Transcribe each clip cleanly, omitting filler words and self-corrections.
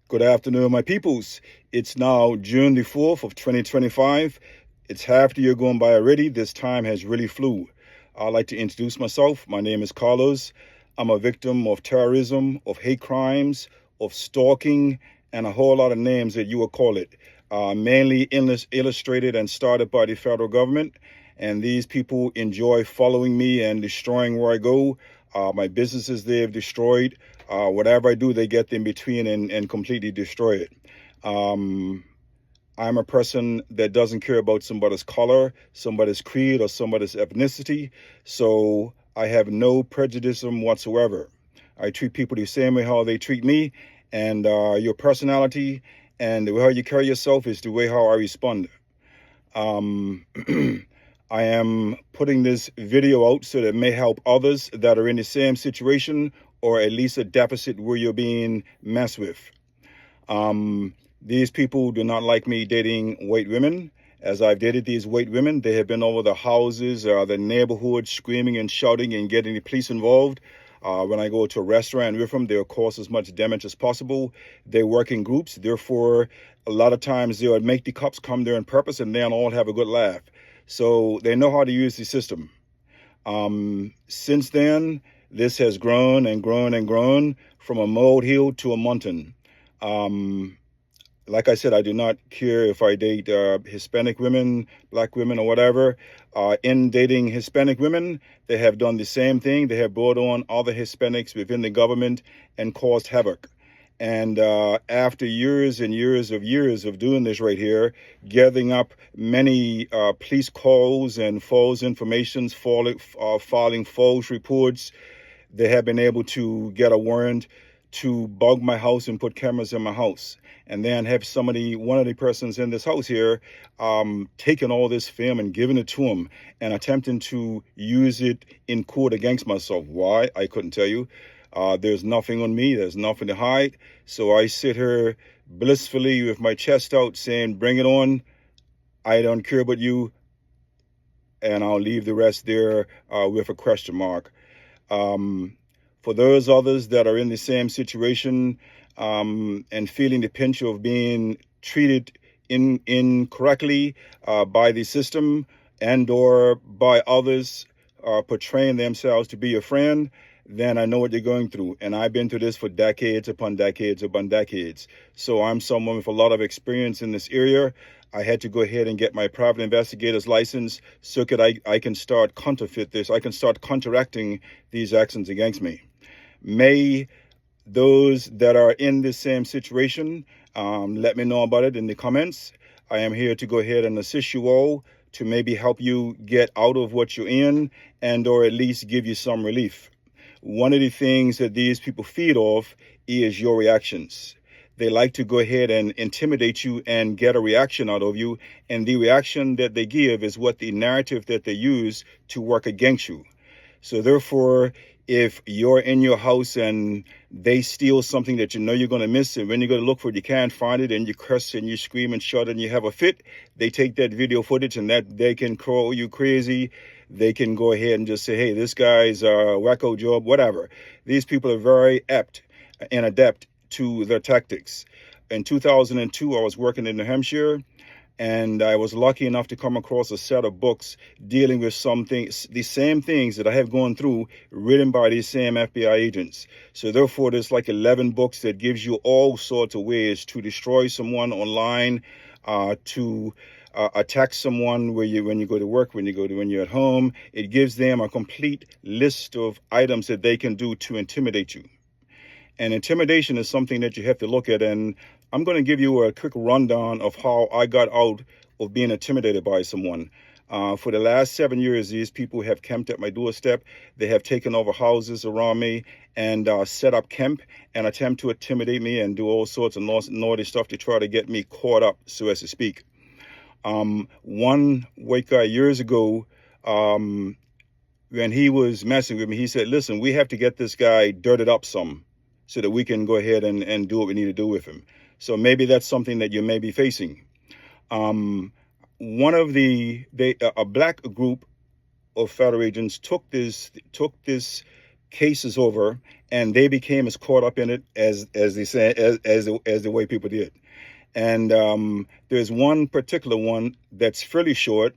Good afternoon, my peoples. It's now June the 4th of 2025. It's half the year going by already. This time has really flew. I'd like to introduce myself. My name is Carlos. I'm a victim of terrorism, of hate crimes, of stalking, and a whole lot of names that you will call it. Mainly illustrated and started by the federal government. And these people enjoy following me and destroying where I go. My businesses they've destroyed. Whatever I do, they get in between and completely destroy it. I'm a person that doesn't care about somebody's color, somebody's creed, or somebody's ethnicity. So I have no prejudice whatsoever. I treat people the same way how they treat me, and your personality and the way how you carry yourself is the way how I respond. Um, I am putting this video out so that it may help others that are in the same situation or at least a deficit where you're being messed with. These people do not like me dating white women. As I've dated these white women, they have been over the houses, the neighborhood, screaming and shouting and getting the police involved. When I go to a restaurant with them, they'll cause as much damage as possible. They work in groups. Therefore, a lot of times they would make the cops come there on purpose and then all have a good laugh. So they know how to use the system. Since then, this has grown and grown and grown from a molehill to a mountain. Like I said, I do not care if I date Hispanic women, black women, or whatever. In dating Hispanic women, they have done the same thing. They have brought on other Hispanics within the government and caused havoc. And after years and years of doing this right here, gathering up many police calls and false information, filing false reports, they have been able to get a warrant to bug my house and put cameras in my house. And then have one of the persons in this house here, taking all this film and giving it to him and attempting to use it in court against myself. Why? I couldn't tell you. There's nothing on me. There's nothing to hide. So I sit here blissfully with my chest out saying, bring it on. I don't care about you. And I'll leave the rest there with a question mark. For those others that are in the same situation and feeling the pinch of being treated incorrectly by the system and or by others portraying themselves to be your friend, then I know what you're going through. And I've been through this for decades upon decades upon decades. So I'm someone with a lot of experience in this area. I had to go ahead and get my private investigator's license so that I can start counterfeit this. I can start counteracting these actions against me. May those that are in the same situation, let me know about it in the comments. I am here to go ahead and assist you all to maybe help you get out of what you're in and or at least give you some relief. One of the things that these people feed off is your reactions. They like to go ahead and intimidate you and get a reaction out of you. And the reaction that they give is what the narrative that they use to work against you. So therefore, if you're in your house and they steal something that you know you're going to miss, and when you go to look for it, you can't find it, and you curse and you scream and shout and you have a fit, they take that video footage and that they can call you crazy. They can go ahead and just say, hey, this guy's a wacko job, whatever. These people are very apt and adept to their tactics. In 2002, I was working in New Hampshire, and I was lucky enough to come across a set of books dealing with the same things that I have gone through, written by these same FBI agents. So therefore, there's like 11 books that gives you all sorts of ways to destroy someone online, to attack someone when you go to work, when you're at home. It gives them a complete list of items that they can do to intimidate you. And intimidation is something that you have to look at. And I'm going to give you a quick rundown of how I got out of being intimidated by someone. For the last 7 years, these people have camped at my doorstep. They have taken over houses around me and set up camp and attempt to intimidate me and do all sorts of naughty stuff to try to get me caught up, so as to speak. One white guy years ago, when he was messing with me, he said, listen, we have to get this guy dirted up some so that we can go ahead and do what we need to do with him. So maybe that's something that you may be facing. One of a black group of federal agents took this case is over, and they became as caught up in it as they say as the way people did. And there's one particular one that's fairly short.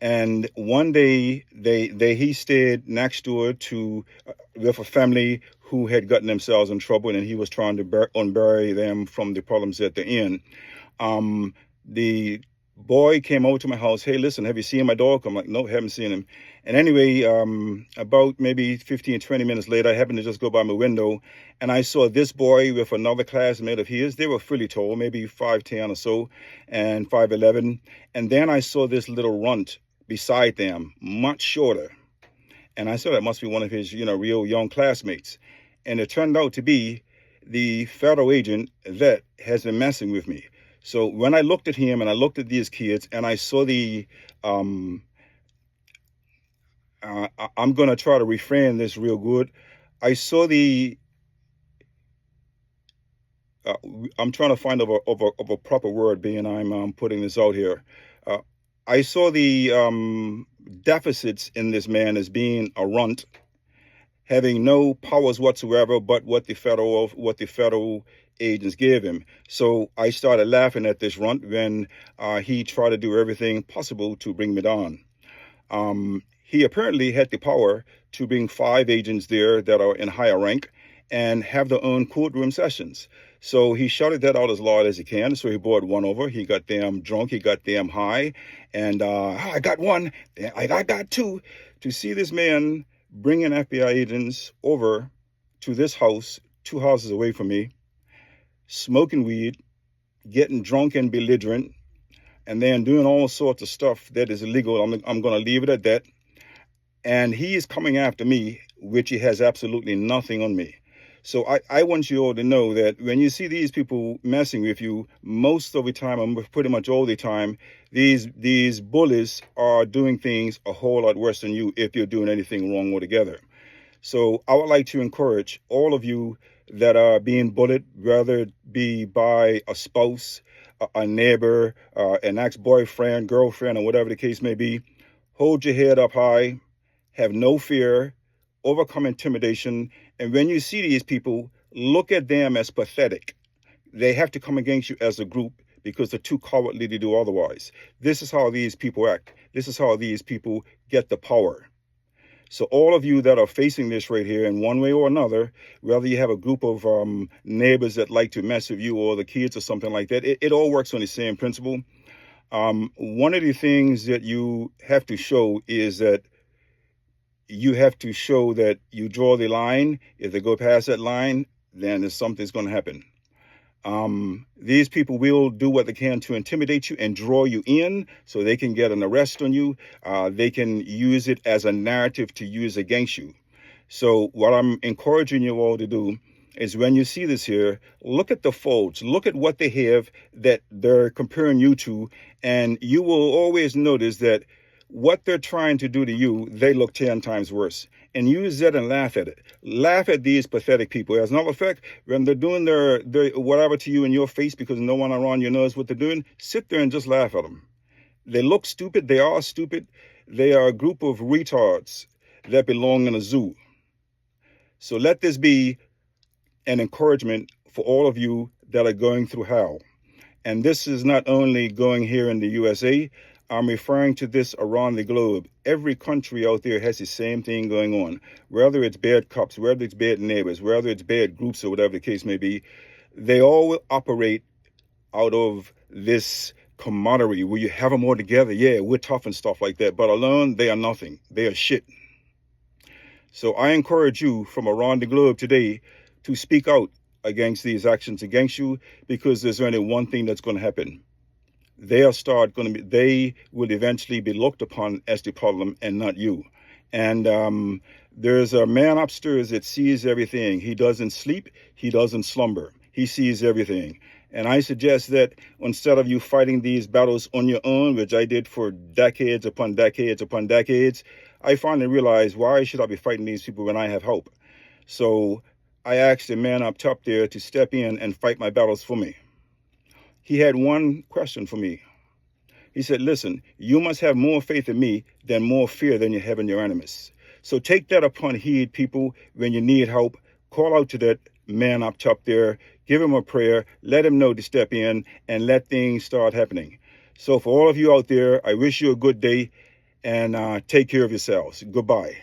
And one day he stayed next door to with a family who had gotten themselves in trouble, and he was trying to unbury them from the problems at the end. The boy came over to my house. Hey, listen, have you seen my dog? I'm like, no, haven't seen him. And anyway, about maybe 15, 20 minutes later, I happened to just go by my window, and I saw this boy with another classmate of his. They were fairly tall, maybe 5'10" or so, and 5'11". And then I saw this little runt beside them, much shorter. And I said, that must be one of his, real young classmates. And it turned out to be the federal agent that has been messing with me. So when I looked at him and I looked at these kids and I saw I'm going to try to reframe this real good. I saw I'm trying to find of a proper word, being I'm putting this out here. I saw the deficits in this man as being a runt, having no powers whatsoever but what the federal agents gave him. So I started laughing at this runt when he tried to do everything possible to bring me down. He apparently had the power to bring 5 agents there that are in higher rank and have their own courtroom sessions. So he shouted that out as loud as he can. So he brought one over. He got damn drunk. He got damn high. And I got one. I got 2. To see this man bringing FBI agents over to this house, 2 houses away from me, smoking weed, getting drunk and belligerent, and then doing all sorts of stuff that is illegal. I'm going to leave it at that. And he is coming after me, which he has absolutely nothing on me. So I want you all to know that when you see these people messing with you, most of the time, and pretty much all the time, these bullies are doing things a whole lot worse than you if you're doing anything wrong altogether. So I would like to encourage all of you that are being bullied, whether it be by a spouse, a neighbor, an ex-boyfriend, girlfriend, or whatever the case may be, hold your head up high, have no fear, overcome intimidation. And when you see these people, look at them as pathetic. They have to come against you as a group because they're too cowardly to do otherwise. This is how these people act. This is how these people get the power. So all of you that are facing this right here in one way or another, whether you have a group of neighbors that like to mess with you or the kids or something like that, it all works on the same principle. One of the things that you have to show is that you have to show that you draw the line. If they go past that line, then something's going to happen. These people will do what they can to intimidate you and draw you in so they can get an arrest on you. They can use it as a narrative to use against you. So what I'm encouraging you all to do is when you see this here, look at the folds, look at what they have that they're comparing you to, and you will always notice that what they're trying to do to you, they look 10 times worse. And use that and laugh at it. Laugh at these pathetic people. As a matter of fact, when they're doing their whatever to you in your face because no one around you knows what they're doing, sit there and just laugh at them. They look stupid. They are stupid. They are a group of retards that belong in a zoo. So let this be an encouragement for all of you that are going through hell. And this is not only going here in the USA. I'm referring to this around the globe. Every country out there has the same thing going on. Whether it's bad cops, whether it's bad neighbors, whether it's bad groups or whatever the case may be, they all operate out of this camaraderie where you have them all together. Yeah, we're tough and stuff like that. But alone, they are nothing. They are shit. So I encourage you from around the globe today to speak out against these actions against you, because there's only one thing that's going to happen. They will eventually be looked upon as the problem and not you. And there's a man upstairs that sees everything. He doesn't sleep. He doesn't slumber. He sees everything. And I suggest that instead of you fighting these battles on your own, which I did for decades upon decades upon decades, I finally realized, why should I be fighting these people when I have hope? So I asked the man up top there to step in and fight my battles for me. He had one question for me. He said, listen, you must have more faith in me than more fear than you have in your enemies. So take that upon heed, people. When you need help, call out to that man up top there, give him a prayer, let him know to step in, and let things start happening. So for all of you out there, I wish you a good day, and take care of yourselves. Goodbye.